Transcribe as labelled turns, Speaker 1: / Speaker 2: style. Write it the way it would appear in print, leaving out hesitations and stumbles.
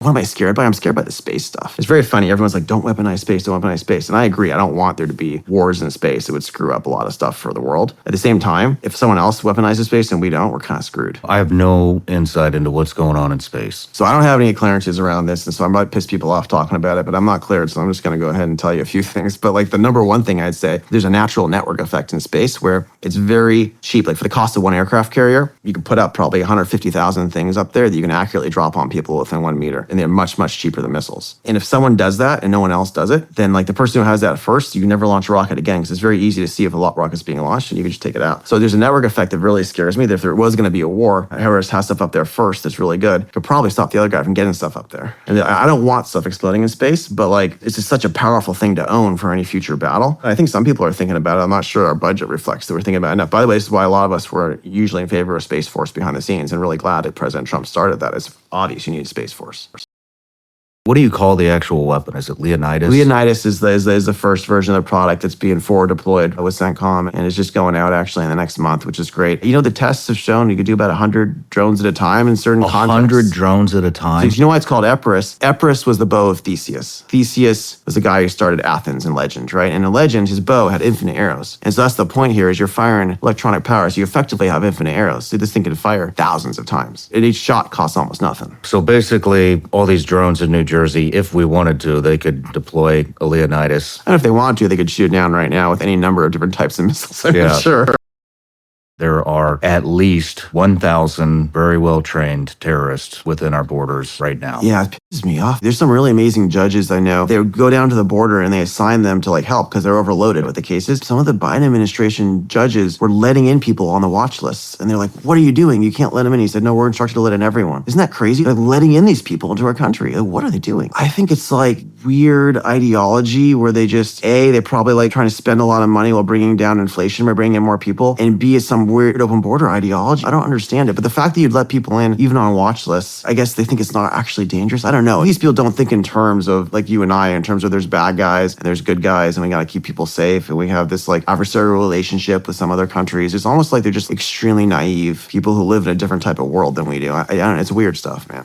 Speaker 1: What am I scared by? I'm scared by the space stuff. It's very funny. Everyone's like, don't weaponize space, don't weaponize space. And I agree. I don't want there to be wars in space. It would screw up a lot of stuff for the world. At the same time, if someone else weaponizes space and we don't, we're kind of screwed.
Speaker 2: I have no insight into what's going on in space.
Speaker 1: So I don't have any clearances around this. And so I might piss people off talking about it, but I'm not cleared. So I'm just going to go ahead and tell you a few things. But like the number one thing I'd say, there's a natural network effect in space where it's very cheap. Like for the cost of one aircraft carrier, you can put up probably 150,000 things up there that you can accurately drop on people within 1 meter. And they're much, much cheaper than missiles. And if someone does that and no one else does it, then like the person who has that first, you never launch a rocket again because it's very easy to see if a rocket's being launched and you can just take it out. So there's a network effect that really scares me that if there was going to be a war, whoever has stuff up there first that's really good could probably stop the other guy from getting stuff up there. And I don't want stuff exploding in space, but like it's just such a powerful thing to own for any future battle. I think some people are thinking about it. I'm not sure our budget reflects that we're thinking about it enough. By the way, this is why a lot of us were usually in favor of Space Force behind the scenes and really glad that President Trump started that. It's obvious you need a Space Force.
Speaker 2: What do you call the actual weapon? Is it Leonidas?
Speaker 1: Leonidas is the first version of the product that's being forward deployed with CENTCOM and is just going out actually in the next month, which is great. You know, the tests have shown you could do about 100 drones at a time in certain contexts.
Speaker 2: 100 drones at a time?
Speaker 1: So you know why it's called Epirus? Epirus was the bow of Theseus. Theseus was the guy who started Athens in legend, right? And in legend, his bow had infinite arrows. And so that's the point here is you're firing electronic power, so you effectively have infinite arrows. So this thing can fire thousands of times. And each shot costs almost nothing.
Speaker 2: So basically, all these drones in New Jersey, if we wanted to, they could deploy a Leonidas.
Speaker 1: And if they want to, they could shoot down right now with any number of different types of missiles, I'm sure.
Speaker 2: There are at least 1,000 very well-trained terrorists within our borders right now.
Speaker 1: Yeah, it pisses me off. There's some really amazing judges I know. They would go down to the border and they assign them to like help because they're overloaded with the cases. Some of the Biden administration judges were letting in people on the watch lists. And they're like, what are you doing? You can't let them in. He said, no, we're instructed to let in everyone. Isn't that crazy? Like letting in these people into our country. Like, what are they doing? I think it's like weird ideology where they just, A, they're probably like trying to spend a lot of money while bringing down inflation by bringing in more people. And B, it's some weird open border ideology. I don't understand it. But the fact that you'd let people in, even on watch lists, I guess they think it's not actually dangerous. I don't know. These people don't think in terms of like you and I, in terms of there's bad guys and there's good guys and we got to keep people safe. And we have this like adversarial relationship with some other countries. It's almost like they're just extremely naive people who live in a different type of world than we do. I don't know. It's weird stuff, man.